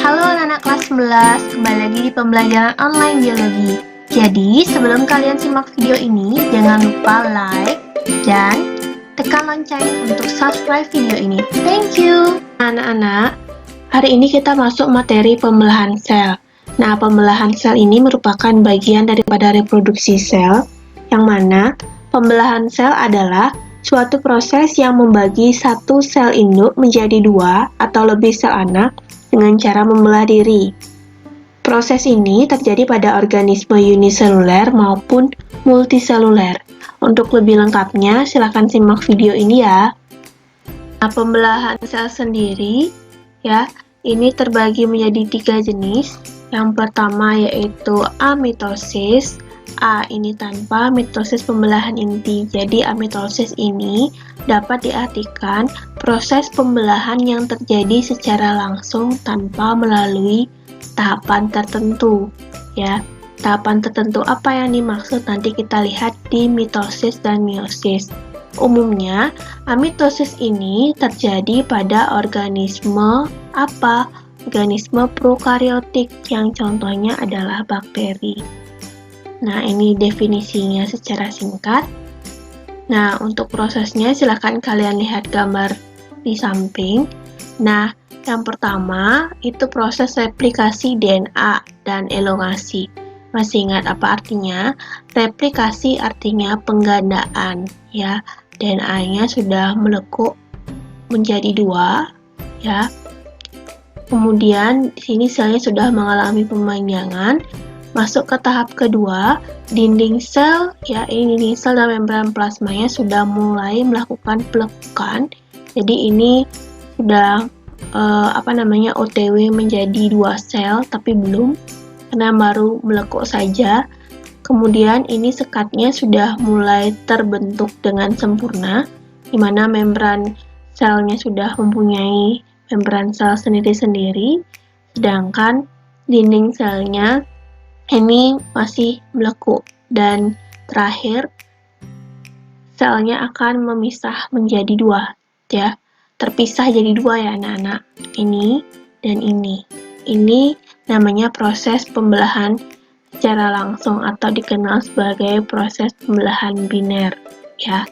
Halo anak-anak kelas 11, kembali lagi di pembelajaran online biologi. Jadi, sebelum kalian simak video ini, jangan lupa like dan tekan lonceng untuk subscribe video ini. Thank you! Anak-anak, hari ini kita masuk materi pembelahan sel. Nah, pembelahan sel ini merupakan bagian daripada reproduksi sel, yang mana pembelahan sel adalah suatu proses yang membagi satu sel induk menjadi dua atau lebih sel anak dengan cara membelah diri. Proses ini terjadi pada organisme uniseluler maupun multiseluler. Untuk lebih lengkapnya, silakan simak video ini ya. Nah, pembelahan sel sendiri, ya, ini terbagi menjadi 3 jenis. Yang pertama yaitu amitosis. A ini tanpa, mitosis pembelahan inti. Jadi amitosis ini dapat diartikan proses pembelahan yang terjadi secara langsung tanpa melalui tahapan tertentu. Ya, tahapan tertentu apa yang dimaksud nanti kita lihat di mitosis dan meiosis. Umumnya, amitosis ini terjadi pada organisme apa? Organisme prokariotik yang contohnya adalah bakteri. Nah, ini definisinya secara singkat. Nah, untuk prosesnya silahkan kalian lihat gambar di samping. Nah, yang pertama itu proses replikasi DNA dan elongasi. Masih ingat apa artinya? Replikasi artinya penggandaan, ya. DNA-nya sudah melekuk menjadi dua, ya. Kemudian di sini selnya sudah mengalami pemanjangan. Masuk ke tahap kedua, dinding sel, ya, ini dinding sel dan membran plasmanya sudah mulai melakukan pelekukan. Jadi ini sudah OTW menjadi dua sel, tapi belum, karena baru melekuk saja. Kemudian ini sekatnya sudah mulai terbentuk dengan sempurna, di mana membran selnya sudah mempunyai membran sel sendiri-sendiri, sedangkan dinding selnya ini masih melekuk, dan terakhir selnya akan memisah menjadi dua, ya, terpisah jadi dua ya anak-anak, ini dan ini. Ini namanya proses pembelahan secara langsung atau dikenal sebagai proses pembelahan biner, ya.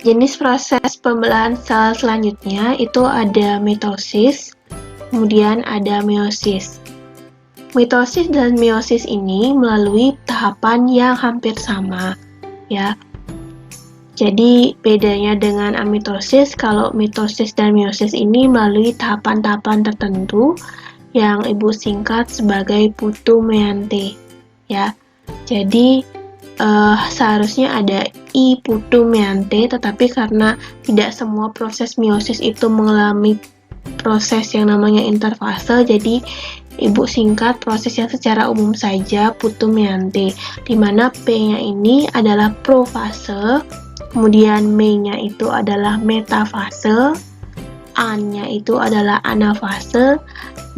Jenis proses pembelahan sel selanjutnya itu ada mitosis, kemudian ada meiosis. Mitosis dan meiosis ini melalui tahapan yang hampir sama, ya. Jadi bedanya dengan amitosis, kalau mitosis dan meiosis ini melalui tahapan-tahapan tertentu yang ibu singkat sebagai putu meante, ya. Jadi seharusnya ada I putu meante, tetapi karena tidak semua proses meiosis itu mengalami proses yang namanya interfase, jadi ibu singkat proses yang secara umum saja putu meante, di mana P-nya ini adalah profase, kemudian M-nya itu adalah metafase, A-nya itu adalah anafase,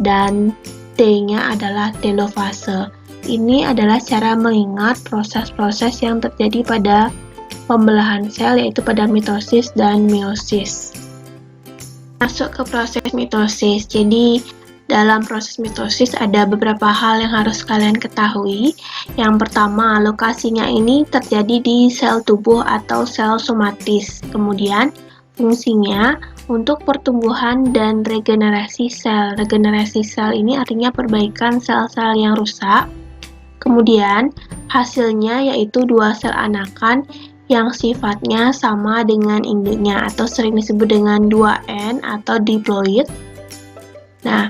dan T-nya adalah telofase. Ini adalah cara mengingat proses-proses yang terjadi pada pembelahan sel, yaitu pada mitosis dan meiosis. Masuk ke proses mitosis. Jadi dalam proses mitosis ada beberapa hal yang harus kalian ketahui. Yang pertama, lokasinya ini terjadi di sel tubuh atau sel somatis. Kemudian fungsinya untuk pertumbuhan dan regenerasi sel. Regenerasi sel ini artinya perbaikan sel-sel yang rusak. Kemudian hasilnya yaitu dua sel anakan yang sifatnya sama dengan induknya atau sering disebut dengan 2N atau diploid. Nah,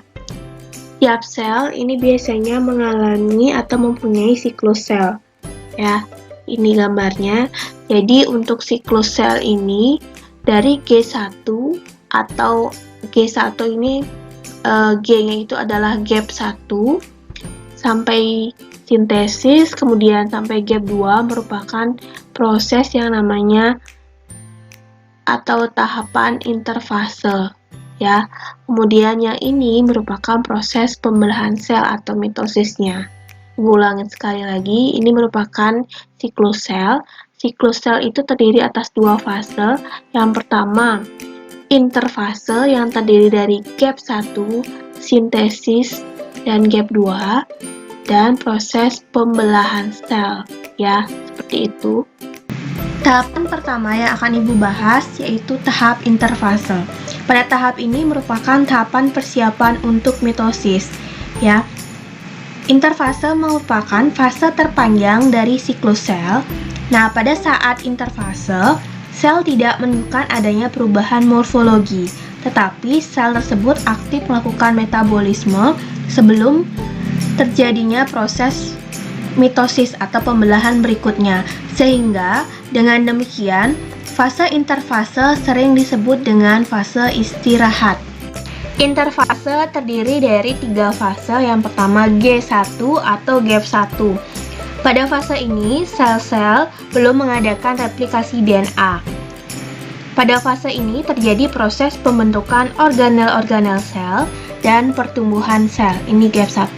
tiap sel ini biasanya mengalami atau mempunyai siklus sel. Ya, ini gambarnya. Jadi untuk siklus sel ini dari G1 atau G1 ini G-nya itu adalah gap 1 sampai sintesis, kemudian sampai gap 2 merupakan proses yang namanya atau tahapan interfase, ya. Kemudian yang ini merupakan proses pembelahan sel atau mitosisnya. Ulangin sekali lagi, ini merupakan siklus sel. Siklus sel itu terdiri atas dua fase. Yang pertama, interfase yang terdiri dari gap 1, sintesis, dan gap 2, dan proses pembelahan sel, ya, seperti itu. Tahapan pertama yang akan Ibu bahas yaitu tahap interfase. Pada tahap ini merupakan tahapan persiapan untuk mitosis, ya. Interfase merupakan fase terpanjang dari siklus sel. Nah, pada saat interfase, sel tidak menunjukkan adanya perubahan morfologi, tetapi sel tersebut aktif melakukan metabolisme sebelum terjadinya proses mitosis atau pembelahan berikutnya. Sehingga dengan demikian, fase interfase sering disebut dengan fase istirahat. Interfase terdiri dari 3 fase. Yang pertama G1 atau gap 1. Pada fase ini, sel-sel belum mengadakan replikasi DNA. Pada fase ini terjadi proses pembentukan organel-organel sel dan pertumbuhan sel. Ini gap 1.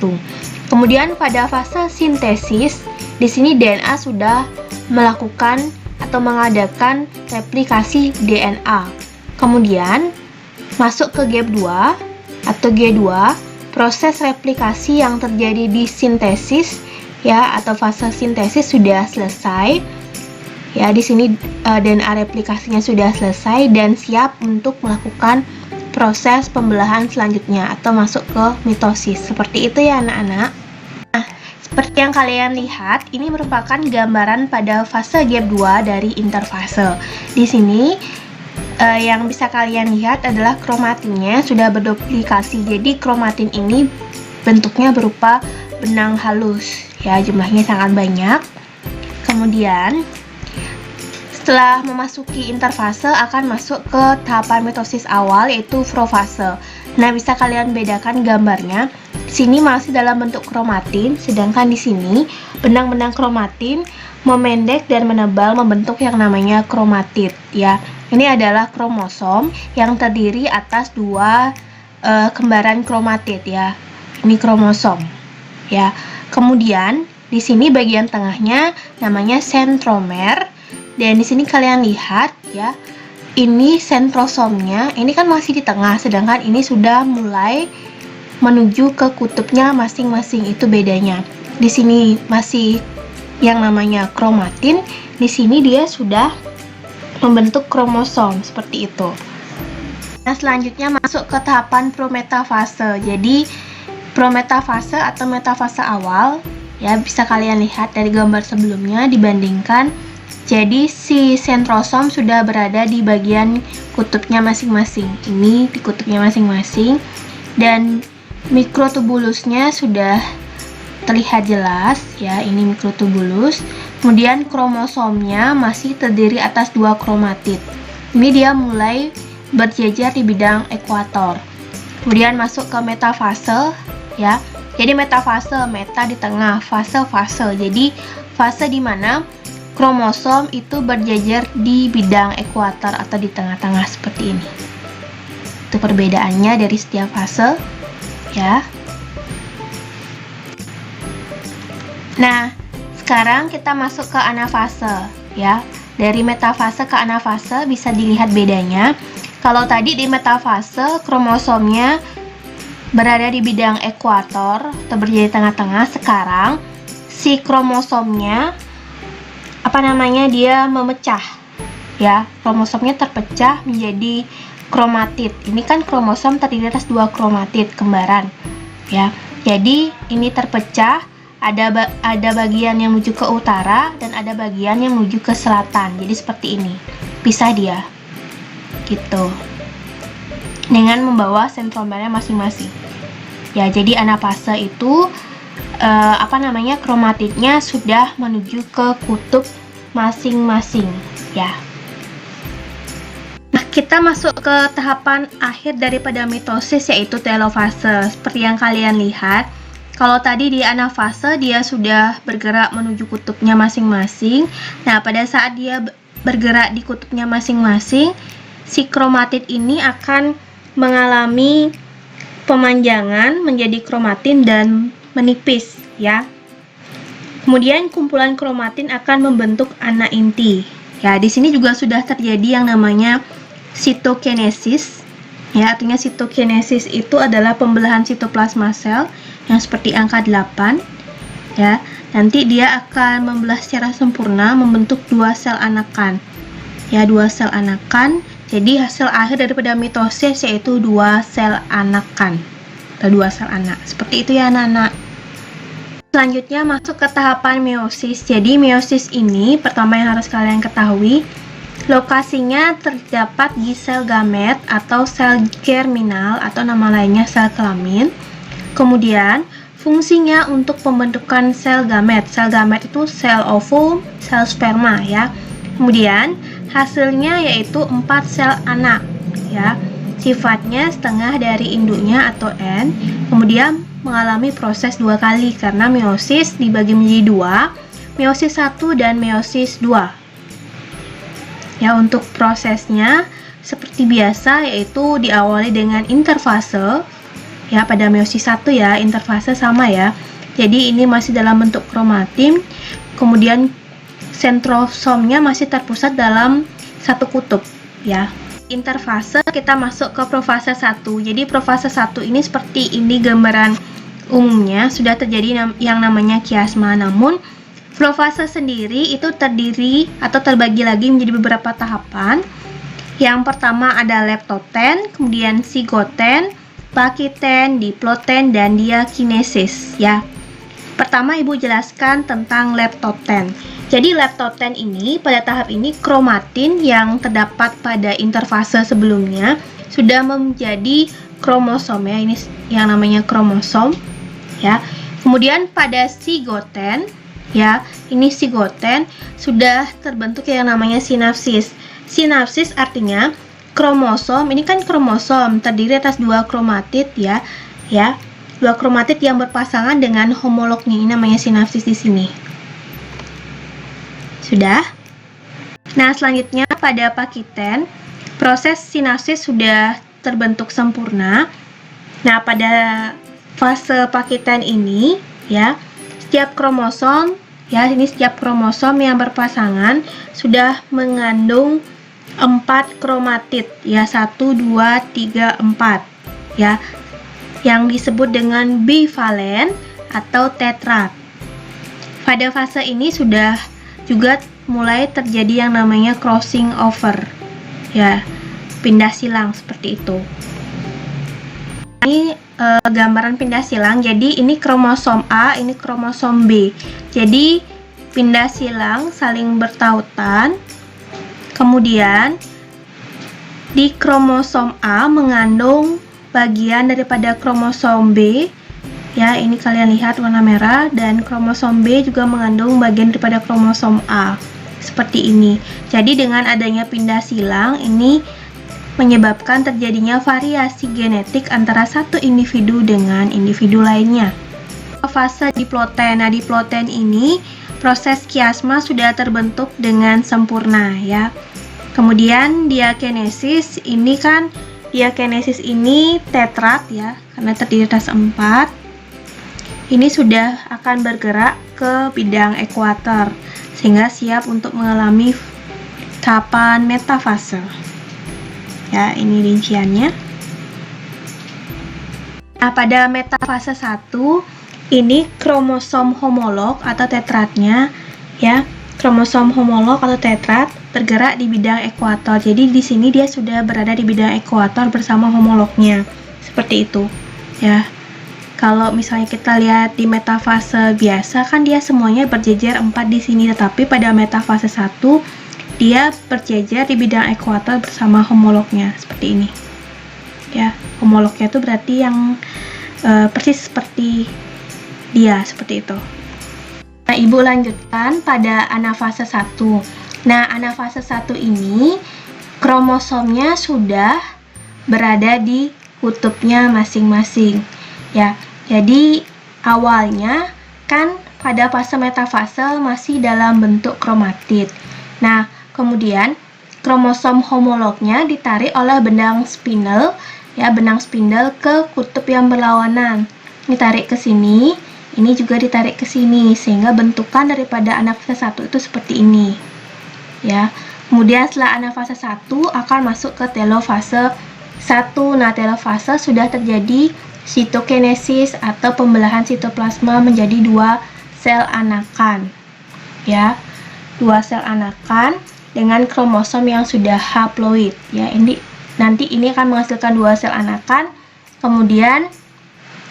Kemudian pada fase sintesis, di sini DNA sudah melakukan atau mengadakan replikasi DNA. Kemudian masuk ke gap 2 atau G2, proses replikasi yang terjadi di sintesis, ya, atau fase sintesis sudah selesai. Ya, di sini DNA replikasinya sudah selesai dan siap untuk melakukan proses pembelahan selanjutnya atau masuk ke mitosis. Seperti itu ya anak-anak. Nah, seperti yang kalian lihat, ini merupakan gambaran pada fase gap 2 dari interfase. Di sini yang bisa kalian lihat adalah kromatinnya sudah berduplikasi. Jadi kromatin ini bentuknya berupa benang halus, ya, jumlahnya sangat banyak. Kemudian setelah memasuki interfase akan masuk ke tahapan mitosis awal yaitu profase. Nah, bisa kalian bedakan gambarnya. Di sini masih dalam bentuk kromatin, sedangkan di sini benang-benang kromatin memendek dan menebal membentuk yang namanya kromatid, ya. Ini adalah kromosom yang terdiri atas 2 kembaran kromatid, ya. Ini kromosom, ya. Kemudian di sini bagian tengahnya namanya sentromer. Dan di sini kalian lihat, ya, ini sentrosomnya, ini kan masih di tengah, sedangkan ini sudah mulai menuju ke kutubnya masing-masing. Itu bedanya. Di sini masih yang namanya kromatin, di sini dia sudah membentuk kromosom seperti itu. Nah, selanjutnya masuk ke tahapan prometafase. Jadi prometafase atau metafase awal, ya, bisa kalian lihat dari gambar sebelumnya dibandingkan. Jadi si sentrosom sudah berada di bagian kutubnya masing-masing. Ini di kutubnya masing-masing. Dan mikrotubulusnya sudah terlihat jelas, ya, ini mikrotubulus. Kemudian kromosomnya masih terdiri atas 2 kromatid. Ini dia mulai berjejer di bidang ekuator. Kemudian masuk ke metafase, ya. Jadi metafase, meta di tengah, fase-fase. Jadi fase di mana kromosom itu berjejer di bidang ekuator atau di tengah-tengah seperti ini. Itu perbedaannya dari setiap fase, ya. Nah, sekarang kita masuk ke anafase, ya. Dari metafase ke anafase bisa dilihat bedanya. Kalau tadi di metafase kromosomnya berada di bidang ekuator atau berada di tengah-tengah, sekarang si kromosomnya dia memecah, ya. Kromosomnya terpecah menjadi kromatid. Ini kan kromosom terdiri atas 2 kromatid kembaran, ya. Jadi ini terpecah, ada bagian yang menuju ke utara dan ada bagian yang menuju ke selatan. Jadi seperti ini, pisah dia, gitu, dengan membawa sentromernya masing-masing. Ya, jadi anafase itu kromatidnya sudah menuju ke kutub masing-masing, ya. Nah, kita masuk ke tahapan akhir daripada mitosis yaitu telofase. Seperti yang kalian lihat, kalau tadi di anafase dia sudah bergerak menuju kutubnya masing-masing. Nah, pada saat dia bergerak di kutubnya masing-masing, si kromatid ini akan mengalami pemanjangan menjadi kromatin dan menipis, ya. Kemudian kumpulan kromatin akan membentuk anak inti. Ya, di sini juga sudah terjadi yang namanya sitokinesis. Ya, artinya sitokinesis itu adalah pembelahan sitoplasma sel yang seperti angka 8. Ya, nanti dia akan membelah secara sempurna membentuk 2 sel anakan. Ya, 2 sel anakan. Jadi hasil akhir daripada mitosis yaitu 2 sel anakan atau 2 sel anak. Seperti itu ya anak-anak. Selanjutnya masuk ke tahapan meiosis. Jadi meiosis ini pertama yang harus kalian ketahui, lokasinya terdapat di sel gamet atau sel germinal atau nama lainnya sel kelamin. Kemudian fungsinya untuk pembentukan sel gamet. Sel gamet itu sel ovum, sel sperma ya. Kemudian hasilnya yaitu 4 sel anak ya. Sifatnya setengah dari induknya atau N. Kemudian mengalami proses 2 kali karena meiosis dibagi menjadi 2, meiosis 1 dan meiosis 2. Ya, untuk prosesnya seperti biasa yaitu diawali dengan interfase. Ya, pada meiosis 1 ya, interfase sama ya. Jadi ini masih dalam bentuk kromatin. Kemudian sentrosomnya masih terpusat dalam satu kutub ya. Interfase kita masuk ke profase 1. Jadi profase 1 ini seperti ini gambaran umumnya, sudah terjadi yang namanya kiasma. Namun profase sendiri itu terdiri atau terbagi lagi menjadi beberapa tahapan. Yang pertama ada leptoten, kemudian sigoten, pakiten, diploten, dan diakinesis ya. Pertama Ibu jelaskan tentang leptoten. Jadi leptoten ini pada tahap ini kromatin yang terdapat pada interfase sebelumnya sudah menjadi kromosom ya, ini yang namanya kromosom ya. Kemudian pada sigoten ya, ini sigoten sudah terbentuk yang namanya sinapsis. Sinapsis artinya kromosom, ini kan kromosom terdiri atas 2 kromatid ya. 2 kromatid yang berpasangan dengan homolognya, ini namanya sinapsis di sini. Sudah? Nah, selanjutnya pada pakiten, proses sinapsis sudah terbentuk sempurna. Nah, pada fase pakiten ini ya, setiap kromosom ya, ini setiap kromosom yang berpasangan sudah mengandung 4 kromatid ya, 1, 2, 3, 4 ya, yang disebut dengan bivalen atau tetrad. Pada fase ini sudah juga mulai terjadi yang namanya crossing over ya, pindah silang seperti itu. Ini gambaran pindah silang. Jadi ini kromosom A, ini kromosom B. Jadi pindah silang saling bertautan. Kemudian di kromosom A mengandung bagian daripada kromosom B ya, ini kalian lihat warna merah, dan kromosom B juga mengandung bagian daripada kromosom A seperti ini. Jadi dengan adanya pindah silang ini menyebabkan terjadinya variasi genetik antara satu individu dengan individu lainnya. Fase diploten. Nah, diploten ini proses kiasma sudah terbentuk dengan sempurna ya. Kemudian diakinesis, ini kan diakinesis ini tetrad ya, karena terdiri atas 4. Ini sudah akan bergerak ke bidang ekuator sehingga siap untuk mengalami tahapan metafase. Ya, ini rinciannya. Nah, pada metafase 1 ini kromosom homolog atau tetradnya ya. Kromosom homolog atau tetrad bergerak di bidang ekuator. Jadi di sini dia sudah berada di bidang ekuator bersama homolognya. Seperti itu. Ya. Kalau misalnya kita lihat di metafase biasa kan dia semuanya berjejer 4 di sini, tetapi pada metafase 1 dia berjejer di bidang ekuator bersama homolognya seperti ini. Ya, homolognya itu berarti yang persis seperti dia, seperti itu. Nah, Ibu lanjutkan pada anafase 1. Nah, anafase 1 ini kromosomnya sudah berada di kutubnya masing-masing. Ya, jadi awalnya kan pada fase metafase masih dalam bentuk kromatid. Nah, kemudian kromosom homolognya ditarik oleh benang spindle, ya, benang spindle ke kutub yang berlawanan. Ditarik ke sini, ini juga ditarik ke sini, sehingga bentukan daripada anafase 1 itu seperti ini. Ya. Kemudian setelah anafase 1 akan masuk ke telofase 1. Nah, telofase sudah terjadi sitokinesis atau pembelahan sitoplasma menjadi 2 sel anakan. Ya, 2 sel anakan dengan kromosom yang sudah haploid. Ya, nanti ini akan menghasilkan 2 sel anakan. Kemudian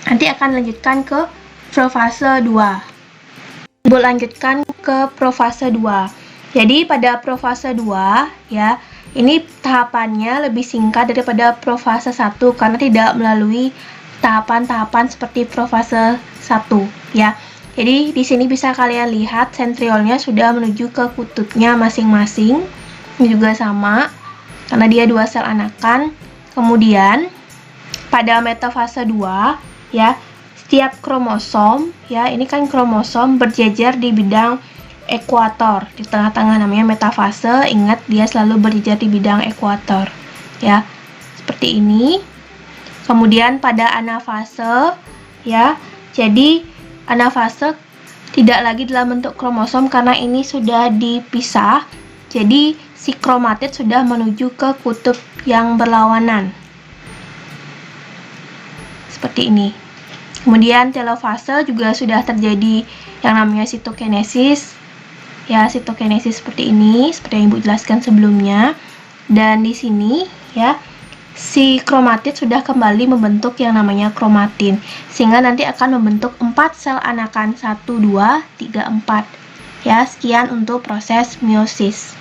nanti akan lanjutkan ke profase 2. Lanjutkan ke profase 2. Jadi pada profase 2 ya, ini tahapannya lebih singkat daripada profase 1 karena tidak melalui tahapan-tahapan seperti profase 1 ya. Jadi di sini bisa kalian lihat sentriolnya sudah menuju ke kutubnya masing-masing. Ini juga sama karena dia 2 sel anakan. Kemudian pada metafase 2 ya, setiap kromosom ya, ini kan kromosom berjejer di bidang ekuator. Di tengah-tengah namanya metafase. Ingat, dia selalu berjejer di bidang ekuator. Ya, seperti ini. Kemudian pada anafase ya, jadi anafase tidak lagi dalam bentuk kromosom karena ini sudah dipisah. Jadi si kromatid sudah menuju ke kutub yang berlawanan. Seperti ini. Kemudian telofase juga sudah terjadi yang namanya sitokinesis. Ya, sitokinesis seperti ini, seperti yang Ibu jelaskan sebelumnya. Dan di sini ya, si kromatid sudah kembali membentuk yang namanya kromatin, sehingga nanti akan membentuk 4 sel anakan, 1, 2, 3, 4. Ya, sekian untuk proses meiosis.